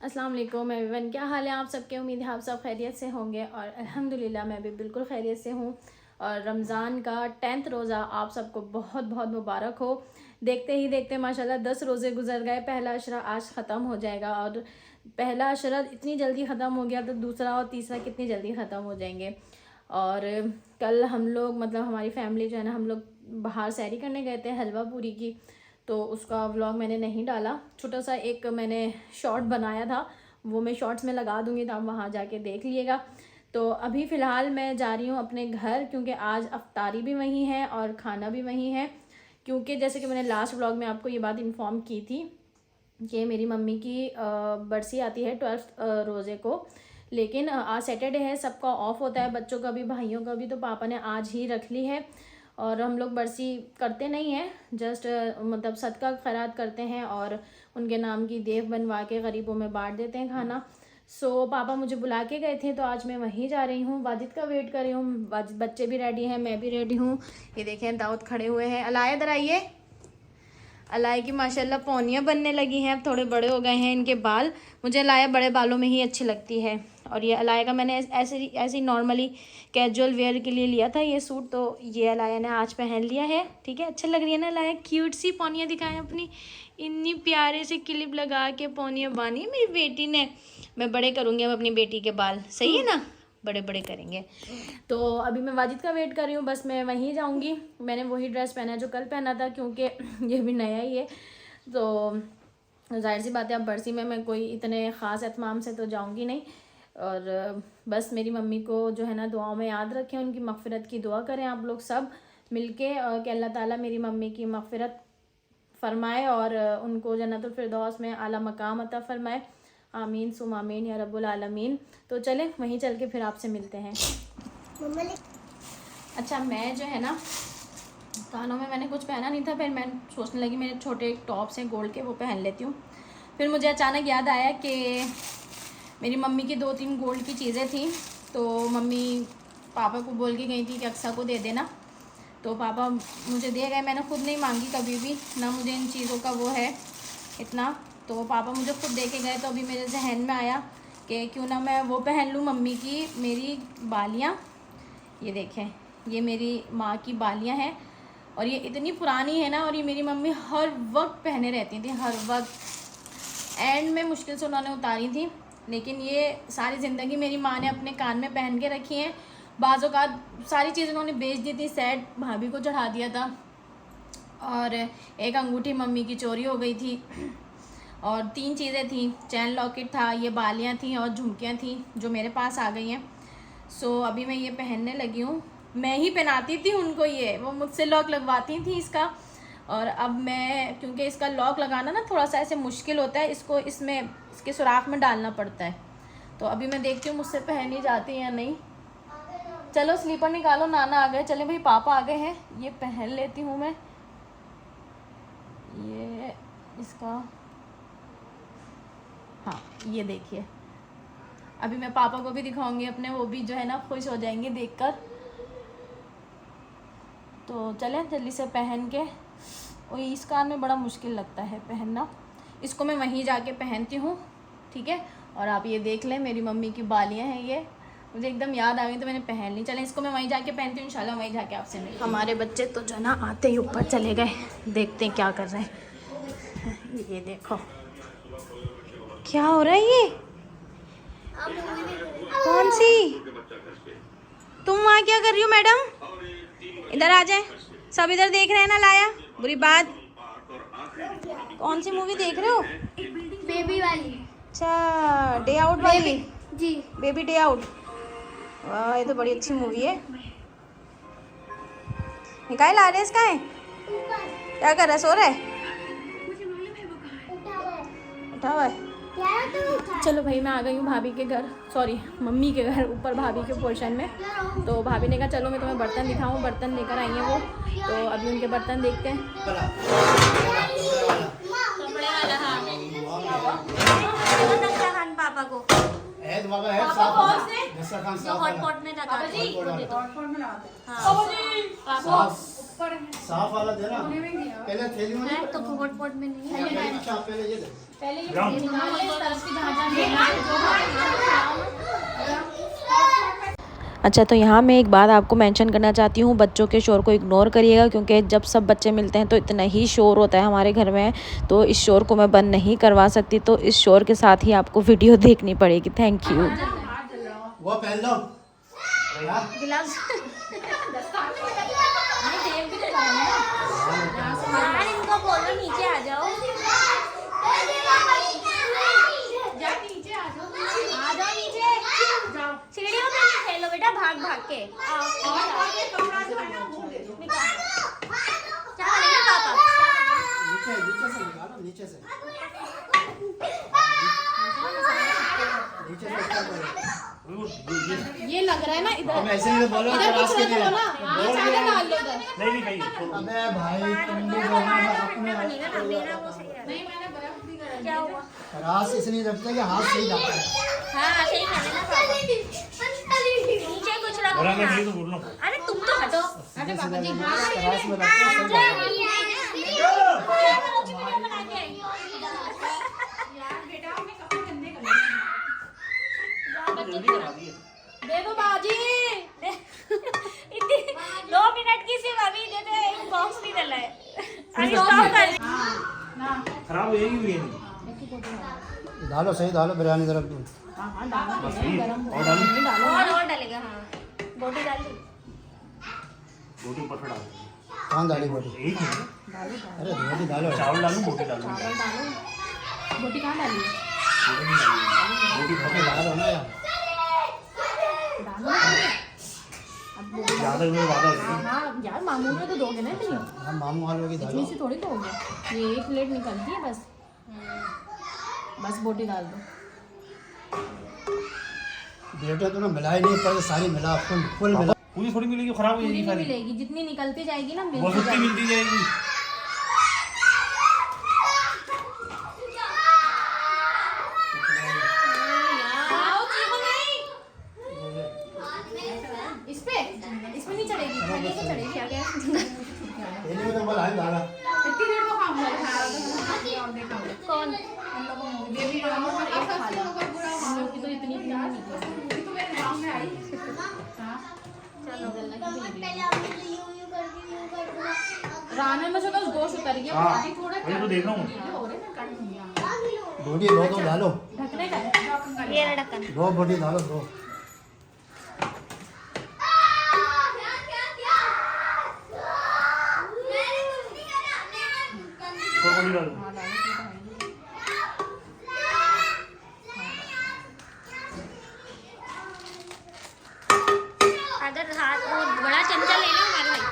अस्सलाम वालेकुम एवरीवन, क्या हाल है आप सबके। उम्मीद है आप सब खैरियत से होंगे और अल्हम्दुलिल्लाह मैं भी बिल्कुल खैरियत से हूँ। और रमज़ान का 10th रोज़ा आप सबको बहुत बहुत मुबारक हो। देखते ही देखते माशाल्लाह 10 रोज़े गुजर गए। पहला अशरा आज ख़त्म हो जाएगा और पहला अशरा इतनी जल्दी ख़त्म हो गया तो दूसरा और तीसरा कितनी जल्दी ख़त्म हो जाएंगे। और कल हम लोग मतलब हमारी फैमिली जो है ना, हम लोग बाहर सैरी करने गए थे हलवा पूरी की, तो उसका व्लॉग मैंने नहीं डाला। छोटा सा एक मैंने शॉर्ट बनाया था, वो मैं शॉर्ट्स में लगा दूंगी तो आप वहाँ जाके देख लीजिएगा। तो अभी फ़िलहाल मैं जा रही हूँ अपने घर, क्योंकि आज अफ्तारी भी वहीं है और ख़ाना भी वहीं है। क्योंकि जैसे कि मैंने लास्ट व्लॉग में आपको ये बात इन्फॉर्म की थी कि मेरी मम्मी की बरसी आती है 12th रोज़े को, लेकिन आज सैटरडे है, सबका ऑफ होता है, बच्चों का भी भाइयों का भी, तो पापा ने आज ही रख ली है। और हम लोग बरसी करते नहीं हैं, जस्ट मतलब सदका खैरात करते हैं और उनके नाम की देव बनवा के गरीबों में बांट देते हैं खाना। सो पापा मुझे बुला के गए थे तो आज मैं वहीं जा रही हूँ। वाजिद का वेट कर रही हूँ, वाजिद बच्चे भी रेडी हैं, मैं भी रेडी हूँ। ये देखें दाऊद खड़े हुए हैं। अलाया इधर आइए। अलाया की माशाल्लाह पौनियाँ बनने लगी हैं, अब थोड़े बड़े हो गए हैं इनके बाल। मुझे अलाया बड़े बालों में ही अच्छी लगती है। और ये अलाया का मैंने ऐसे नॉर्मली कैजुअल वेयर के लिए लिया था ये सूट, तो ये अलाया ने आज पहन लिया है। ठीक है, अच्छा लग रही है ना अलाया। क्यूट सी पौनियाँ दिखाएं अपनी, इतनी प्यारे से क्लिप लगा के पौनियाँ बानी है मेरी बेटी ने। मैं बड़े करूँगी अब अपनी बेटी के बाल, सही है ना, बड़े बड़े करेंगे। तो अभी मैं वाजिद का वेट कर रही हूँ, बस मैं वहीं जाऊँगी। मैंने वही ड्रेस पहना है जो कल पहना था, क्योंकि ये भी नया ही है। तो जाहिर सी बात है अब बरसी में मैं कोई इतने ख़ास एहतमाम से तो जाऊँगी नहीं। और बस मेरी मम्मी को जो है ना दुआओं में याद रखें, उनकी मग़फ़िरत की दुआ करें आप लोग सब मिल के, कि अल्लाह ताला मेरी मम्मी की मग़फ़िरत फ़रमाए और उनको जन्नतुल फ़िरदौस में आला मकाम अता फ़रमाए। आमीन सुम आमीन या रब्बुल आलमीन। तो चलें वहीं चल के फिर आपसे मिलते हैं। अच्छा, मैं जो है ना कानों में मैंने कुछ पहना नहीं था, फिर मैं सोचने लगी मेरे छोटे टॉप्स हैं गोल्ड के, वो पहन लेती हूँ। फिर मुझे अचानक याद आया कि मेरी मम्मी की 2-3 गोल्ड की चीज़ें थी, तो मम्मी पापा को बोल के गई थी कि अक्सा को दे देना, तो पापा मुझे दे गए। मैंने खुद नहीं मांगी कभी भी, ना मुझे इन चीज़ों का वो है इतना, तो पापा मुझे खुद दे के गए। तो अभी मेरे जहन में आया कि क्यों ना मैं वो पहन लूँ, मम्मी की मेरी बालियाँ। ये देखें, ये मेरी माँ की बालियाँ हैं और ये इतनी पुरानी है ना, और ये मेरी मम्मी हर वक्त पहने रहती थी, हर वक्त। एंड में मुश्किल से उन्होंने उतारी थी, लेकिन ये सारी ज़िंदगी मेरी माँ ने अपने कान में पहन के रखी हैं। बाज़ों का सारी चीज़ें उन्होंने बेच दी थी, सेट भाभी को चढ़ा दिया था, और एक अंगूठी मम्मी की चोरी हो गई थी, और 3 चीज़ें थी, चैन लॉकेट था, ये बालियाँ थी और झुमकियाँ थी जो मेरे पास आ गई हैं। सो अभी मैं ये पहनने लगी हूँ। मैं ही पहनाती थी उनको, ये वो मुझसे लॉक लगवाती थी इसका। और अब मैं, क्योंकि इसका लॉक लगाना ना थोड़ा सा ऐसे मुश्किल होता है, इसको इसमें इसके सुराख में डालना पड़ता है। तो अभी मैं देखती हूँ मुझसे पहनी जाती है या नहीं। चलो स्लीपर निकालो, नाना आ गए। चले भाई, पापा आ गए हैं, ये पहन लेती हूँ मैं। ये इसका, हाँ ये देखिए, अभी मैं पापा को भी दिखाऊंगी अपने, वो भी जो है ना खुश हो जाएंगे देखकर। तो चलें जल्दी से पहन के। और इस कान में बड़ा मुश्किल लगता है पहनना, इसको मैं वहीं जाके पहनती हूँ, ठीक है। और आप ये देख लें, मेरी मम्मी की बालियाँ हैं, ये मुझे एकदम याद आ गई तो मैंने पहन ली। चलें इसको मैं वहीं जाके पहनती हूँ, इंशाल्लाह वहीं जाके आपसे मिलूँ। हमारे बच्चे तो जो ना आते ही ऊपर चले गए, देखते हैं क्या कर रहे हैं। ये देखो क्या हो रहा है, ये कौन सी, तुम वहाँ क्या कर रही हो मैडम? इधर आ जाए, सब इधर देख रहे हैं ना। लाया बुरी बात, कौन सी मूवी देख रहे हो? बेबी वाली। अच्छा, डे आउट वाली जी, बेबी डे आउट। वाह, ये तो बड़ी अच्छी मूवी है। निकाल ला रहे इसका है, क्या कर रहा है, सो रहा है, उठा हुआ है। चलो भाई, मैं आ गई हूँ भाभी के घर, सॉरी मम्मी के घर, ऊपर भाभी के पोर्शन में। तो भाभी ने कहा चलो मैं तुम्हें बर्तन दिखाऊँ, बर्तन लेकर आई हैं वो, तो अभी उनके बर्तन देखते हैं। कपड़े वाला, हाँ पापा को हॉट पॉट में रखा, साफ वाला देना, पहले थैली में तो हॉट पॉट में नहीं है। पहले ये निकाल ले, इस तरफ की जहाँ अच्छा, तो यहाँ मैं एक बात आपको मेंशन करना चाहती हूँ, बच्चों के शोर को इग्नोर करिएगा क्योंकि जब सब बच्चे मिलते हैं तो इतना ही शोर होता है हमारे घर में, तो इस शोर को मैं बंद नहीं करवा सकती, तो इस शोर के साथ ही आपको वीडियो देखनी पड़ेगी। Thank you. वो पहन लो गिलास यार इनको बोलो नीचे आ जाओ। आ जाओ नीचे, सीढ़ियों पे नहीं खेलो बेटा, भाग भाग के आओ। क्या करेंगे पापा? नीचे से निकालो, नीचे से स्टार्ट करो। ये लग रहा है ना इधर, अब ऐसे ही तो बोलो, इधर रास कुछ के ना लिए। बोलो ना, ये चाहे डाल लो इधर। अबे भाई तुम भी बोलना अपने बनेगा ना मेरा, वो सही है। नहीं मैंने बर्फ भी करा क्या हुआ? रास इसलिए रखते हैं कि हाथ सही जाता है। हाँ सही कह रहे ना पापा। नीचे कुछ रखो। अरे तुम तो हटो। अरे पापा जी रास में रखते हैं सही जाता है। दे दो बाजी। इतनी 2 मिनट की सिर्फ अभी दे दे, एक बॉक्स नहीं डला है। अरे स्टॉप कर। खराब हो जाएगी बिरयानी। डालो सही डालो, बिरयानी तरफ दो। हाँ डालो, गरम और डालो, और डालेगा। हाँ बोटी डाल दी। रोटी ऊपर से डालो। कहाँ डाली बोटी? एक है, अरे रोटी डालो। चावल डालूं रोटी डालूं? बोटी कहाँ डाली है? रोटी रोटी डालो ना यार। ज़्यादा में वादा हो गई। हाँ यार मामूल में तो दोगे ना इतनी, हम मामू वालों की डालो। इतनी सी थोड़ी दोगे, ये एक प्लेट निकलती है बस। बस बोटी डाल दो। बेटे तूने मिलाई नहीं, पर सारी मिला, फुल मिला। पूरी थोड़ी मिलेगी, खराब हो पूरी जाएगी नहीं सारी। मिलेगी, जितनी निकलती जाएगी ना वो मिलती सुट्टी जाएगी। मिलती जाएगी। इसमें नहीं चढ़ेगी, पहले तो चढ़ेगी। क्या क्या पहले में तो बोला है डाला। इतनी देर को खाऊंगा। कौन? बेबी का नंबर 1 खा लो। हम लोग की तो इतनी नहीं निकली। तो मेरे गांव में आई। राना में जो का गोश्त उतर गया, हाँ, वो थोड़ा वही तो देख रहा हूँ। बोटी दो डालो, ढकने का है। ये रहा ढक्कन। 2 बोटी डालो, 2। रोटी डालो। अगर हाथ वो बड़ा चमचा ले लो हमारे भाई।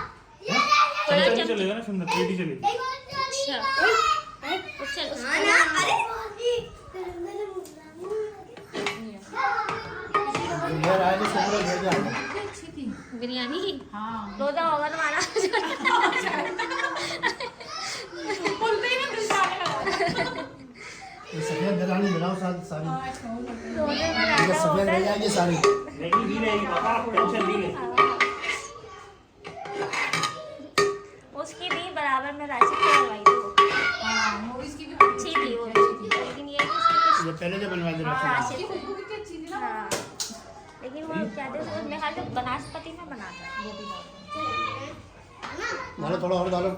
बड़ा चमचा नहीं चमचा। चलेगा ना, सुंदर प्लेट ही चलेगी। इधर आए तो सब लोग भेज आए। बिरयानी हाँ रोजा होगा तुम्हारा। ये सफेद बिरयानी मिलाओ सारी। रोजे में ये राजा सफेद होता रह है। जाएगी सारी। लेकिन नहीं रहेगी पापा, आप टेंशन नहीं ले। उसकी भी बराबर में राशि करवाई थी वो। अच्छी थी वो, लेकिन ये है कि उसकी ये पहले जो बनवा दे कुछ रखा राशि थी। हाँ लेकिन वो क्या थे, वो मेरे ख्याल से बनास्पति में बनाता है वो भी डालो, थोड़ा और डालो।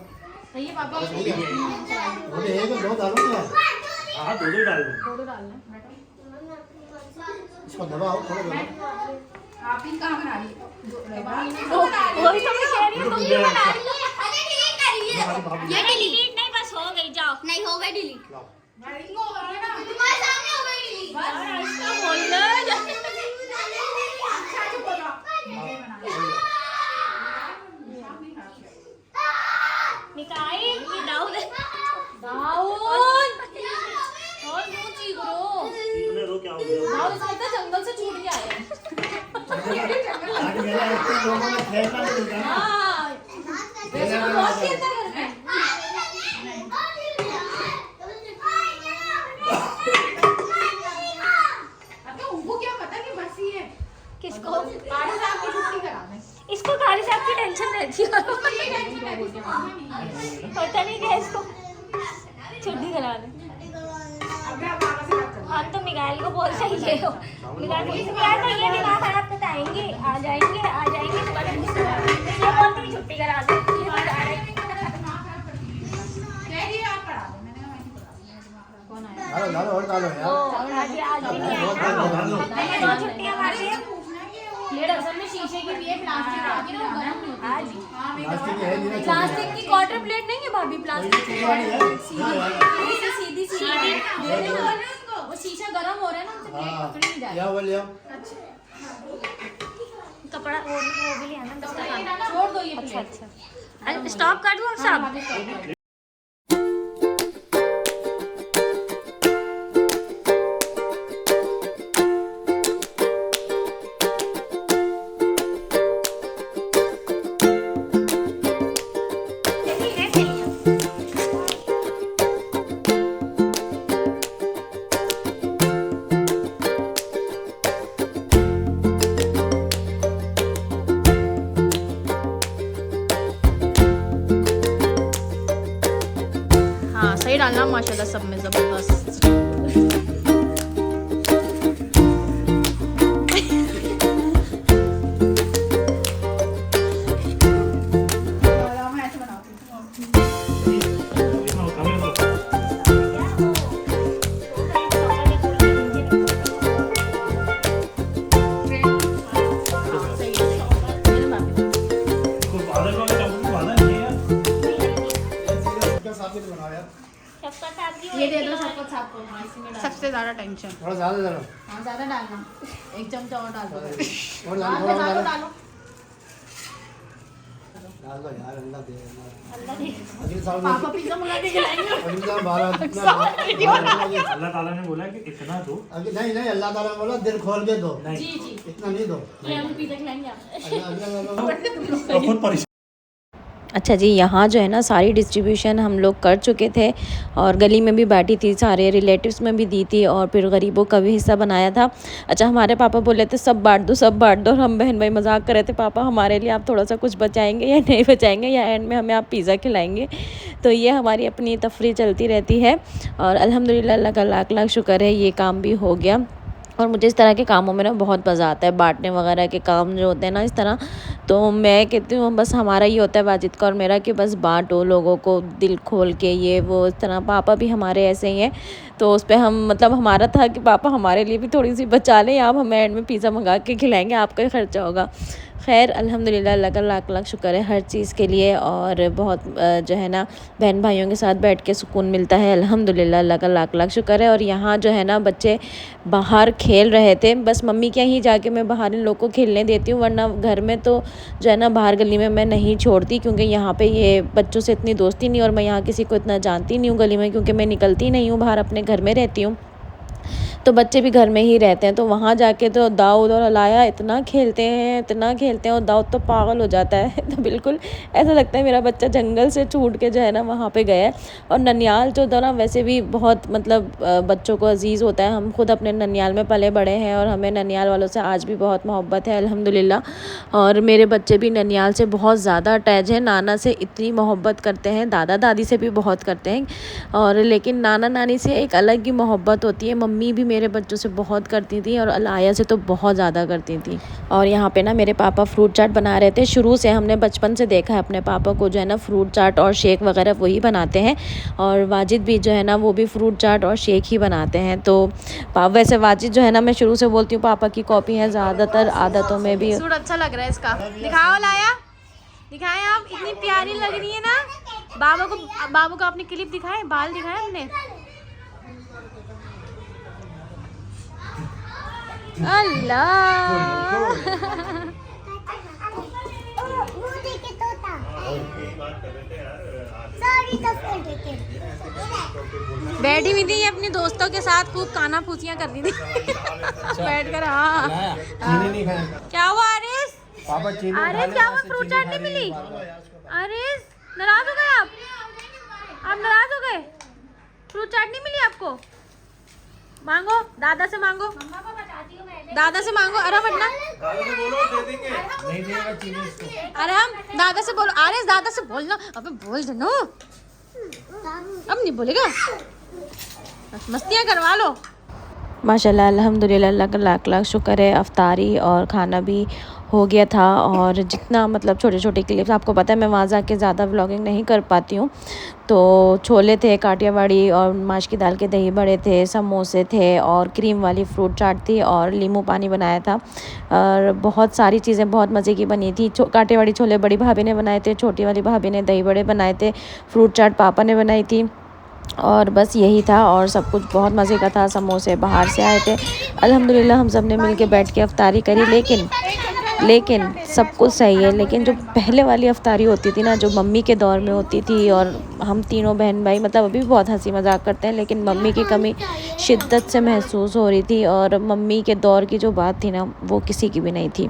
सही है पापा। सही है। बोटी 1 2 डालो ना यार। हाँ, दो डाल दो। थोड़ा डालना। इसको दबाओ, थोड़ा दबाओ। आप ही कहाँ बना रही वही तो मैं कह रही हूँ, तुम भी बना रही हो। ये डिलीट नहीं, बस हो गई, जाओ। नहीं हो गई डिलीट। लाओ। तुम्हारे सामने हो गई डिलीट। इसका बोल लो। निकाई ये दाऊद है। दाऊद और क्यों चीख रहे हो? सीखने दो, क्या हो गया? दाऊद इसका इतना जंगल से छूट गया है। आज मेरा इतने लोगों ने खेलना नहीं मिलता ना। हाँ वैसे तो बहुत खेलता है घर में। उनको क्या पता कि बस ही है। किसको? कारी साहब की छुट्टी करा दें। इसको कारी साहब की टेंशन रहती है। पता नहीं क्या इसको छुट्टी करा दे। को बोल सही ले लो यार, तो ये दिमाग खराब करता आएंगे आ जाएंगे ये बोलती छुट्टी करा दो डालो डालो और डालो यार। आज छुट्टियां मारी है प्लेट असल में शीशे की भी है, प्लास्टिक की ना, गर्म नहीं होती। प्लास्टिक की है नहीं ना, प्लास्टिक की क्वार्टर प्लेट नहीं है भाभी, प्लास्टिक की सीधी वो शीशा गर्म हो रहा है ना, हमसे प्लेट पकड़ी नहीं जा रही। क्या बोल रहे हो? कपड़ा वो भी ले आना छोड़ दो ये प्लेट। अच्छा स्टॉप कर दूं सब हाँ सही डालना माशाल्लाह, सब में जबरदस्त। ये दे दो सबको, सबको। हाँ, इसी में डाल दो। सबसे ज्यादा टेंशन। थोड़ा ज़्यादा डालो हाँ ज्यादा डालना, एक चमचा और डाल दो। और डालो डालो डालो डालो डालो। डाल दो यार, अल्लाह दे अल्लाह दे अगले साल पापा पिज्जा मंगा के खिलाएंगे। अगले साल 12 अल्लाह ताला ने बोला कि इतना दो। नहीं नहीं, अल्लाह ताला ने बोला दिल खोल के दो, नहीं जी जी, इतना नहीं दो। ये हम पिज्जा खिलाएंगे आपको। अल्लाह तो खुद परेशान। अच्छा जी, यहाँ जो है ना सारी डिस्ट्रीब्यूशन हम लोग कर चुके थे और गली में भी बांटी थी, सारे रिलेटिव्स में भी दी थी और फिर गरीबों का भी हिस्सा बनाया था। अच्छा, हमारे पापा बोले थे सब बांट दो सब बांट दो, और हम बहन भाई मजाक कर रहे थे पापा हमारे लिए आप थोड़ा सा कुछ बचाएंगे या नहीं बचाएंगे, या एंड में हमें आप पिज़्ज़ा खिलाएंगे। तो ये हमारी अपनी तफरी चलती रहती है और अल्हम्दुलिल्लाह अल्लाह का लाख लाख शुक्र है ये काम भी हो गया। और मुझे इस तरह के कामों में ना बहुत मज़ा आता है, बांटने वगैरह के काम जो होते हैं ना इस तरह। तो मैं कहती हूँ बस हमारा ही होता है वाजिद का और मेरा कि बस बांटो लोगों को दिल खोल के, ये वो इस तरह। पापा भी हमारे ऐसे ही हैं, तो उस पर हम मतलब हमारा था कि पापा हमारे लिए भी थोड़ी सी बचा लें, आप हमें एंड में पिज़्ज़ा मंगा के खिलाएंगे, आपका ही खर्चा होगा। खैर अल्हम्दुलिल्लाह अल्लाह का लाख लाख शुक्र है हर चीज़ के लिए। और बहुत जो है ना बहन भाइयों के साथ बैठ के सुकून मिलता है, अल्हम्दुलिल्लाह अल्लाह का लाख लाख शुक्र है। और यहाँ जो है ना बच्चे बाहर खेल रहे थे, बस मम्मी के यहाँ जाके मैं बाहर इन लोग को खेलने देती हूँ, वरना घर में तो जो है ना बाहर गली में मैं नहीं छोड़ती, क्योंकि यहाँ पे ये बच्चों से इतनी दोस्ती नहीं और मैं यहाँ किसी को इतना जानती नहीं हूँ गली में, क्योंकि मैं निकलती नहीं हूँ बाहर, अपने घर में रहती हूँ। तो बच्चे भी घर में ही रहते हैं, तो वहाँ जाके तो दाऊद और अलाया इतना खेलते हैं और दाऊद तो पागल हो जाता है। तो बिल्कुल ऐसा लगता है मेरा बच्चा जंगल से छूट के जो है ना वहाँ पे गया है। और ननियाल जो था ना वैसे भी बहुत मतलब बच्चों को अजीज़ होता है, हम खुद अपने ननियाल में पले बड़े हैं और हमें ननियाल वालों से आज भी बहुत मोहब्बत है अल्हम्दुलिल्लाह। और मेरे बच्चे भी ननियाल से बहुत ज़्यादा अटैच हैं, नाना से इतनी मोहब्बत करते हैं, दादा दादी से भी बहुत करते हैं, और लेकिन नाना नानी से एक अलग ही मोहब्बत होती है। मम्मी भी मेरे बच्चों से बहुत करती थी और अलाया से तो बहुत ज़्यादा करती थी। और यहाँ पे ना मेरे पापा फ्रूट चाट बना रहे थे, शुरू से हमने बचपन से देखा है अपने पापा को जो है ना फ्रूट चाट और शेक वगैरह वही बनाते हैं, और वाजिद भी जो है ना वो भी फ्रूट चाट और शेक ही बनाते हैं। तो वैसे वाजिद जो है ना मैं शुरू से बोलती हूँ पापा की कॉपी है ज़्यादातर आदतों में भी। सूट अच्छा लग रहा है इसका, दिखाओ लाया, दिखाएं आप, इतनी प्यारी लग रही है ना। बाबू को आपने क्लिप दिखाए, बाल दिखाए हमने। बैठी हुई थी अपनी दोस्तों के साथ, खूब काना फूसियां कर रही थी बैठ कर। हाँ चीनी नहीं खाएंगे क्या हुआ आरिस? पापा, चीनी आरिस क्या हुआ? फ्रूट चाट नहीं मिली? आरिस नाराज हो गए आप नाराज हो गए? फ्रूट चाट नहीं मिली आपको? मांगो, दादा से मांगो, दादा से मांगो। अरे वरना नहीं देगा चीनी इसको। अरे हम दादा से बोलो, अरे दादा से बोलना, अबे बोल दो ना, अब नहीं बोलेगा, मस्तियाँ करवा लो। माशाल्लाह अल्हम्दुलिल्लाह, अल्लाह का लाख लाख शुक्र है। अफ्तारी और खाना भी हो गया था। और जितना मतलब छोटे छोटे क्लिप्स, आपको पता है मैं वहाँ जाके ज़्यादा व्लॉगिंग नहीं कर पाती हूँ। तो छोले थे काठियावाड़ी, और माश की दाल के दही बड़े थे, समोसे थे, और क्रीम वाली फ्रूट चाट थी, और नींबू पानी बनाया था। और बहुत सारी चीज़ें बहुत मज़े की बनी थी। काठियावाड़ी छोले बड़ी भाभी ने बनाए थे, छोटी वाली भाभी ने दही बड़े बनाए थे, फ्रूट चाट पापा ने बनाई थी, और बस यही था। और सब कुछ बहुत मज़े का था। समोसे बाहर से आए थे। अल्हम्दुलिल्लाह हम सब ने मिल के बैठ के अफ्तारी करी। लेकिन सब कुछ सही है, लेकिन जो पहले वाली अफ्तारी होती थी ना, जो मम्मी के दौर में होती थी, और हम तीनों बहन भाई मतलब अभी भी बहुत हंसी मजाक करते हैं, लेकिन मम्मी की कमी शिद्दत से महसूस हो रही थी। और मम्मी के दौर की जो बात थी ना, वो किसी की भी नहीं थी।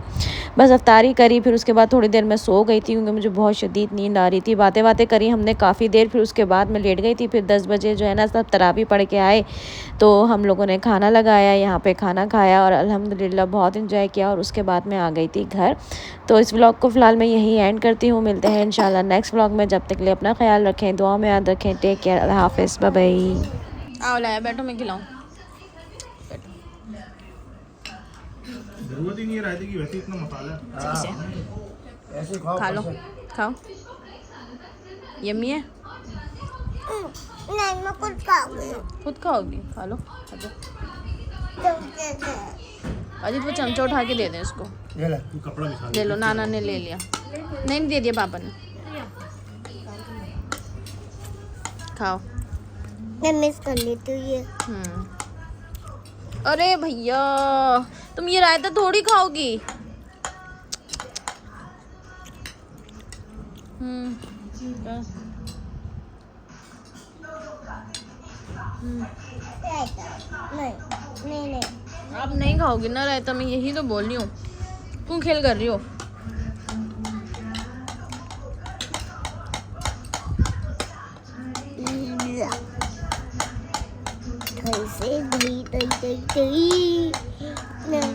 बस अफ्तारी करी, फिर उसके बाद थोड़ी देर मैं सो गई थी क्योंकि मुझे बहुत शदीद नींद आ रही थी। बातें बातें करी हमने काफ़ी देर, फिर उसके बाद मैं लेट गई थी। फिर 10 बजे जो है ना, सब तरावी पढ़ के आए, तो हम लोगों ने खाना लगाया, यहाँ पे खाना खाया, और अल्हम्दुलिल्लाह बहुत इंजॉय किया। और उसके बाद मैं आ गई थी घर। तो इस व्लॉग को फ़िलहाल मैं यहीं एंड करती हूँ। मिलते हैं इंशाल्लाह नेक्स्ट व्लॉग में। जब तक के लिए अपना ख्याल रखें, दुआ में याद रखें। टेक केयर, अल्लाह हाफ़िज़, बाय बाय। आओ लाया, बैठो मैं खिलाऊँ। जरूरत ही नहीं है रायते की, वैसे इतना मसाला है। सही से ऐसे खाओ। खा लो, खाओ। यम्मी है। नहीं मैं कुछ खाऊंगी। खुद खाओगी, खा लो, खा लो। अजीत वो चमचा उठा के दे दें इसको। ये ले। तू कपड़ा बिछा ले लो, नाना ने ले लिया। नहीं दे दिया पापा ने। खाओ। मैं मिस कर लेती हूँ ये। अरे भैया, तुम ये रायता थोड़ी खाओगी। नहीं आप नहीं खाओगी ना रायता, मैं यही तो बोल रही हूँ। क्यों खेल कर रही हो? कैसे दही नहीं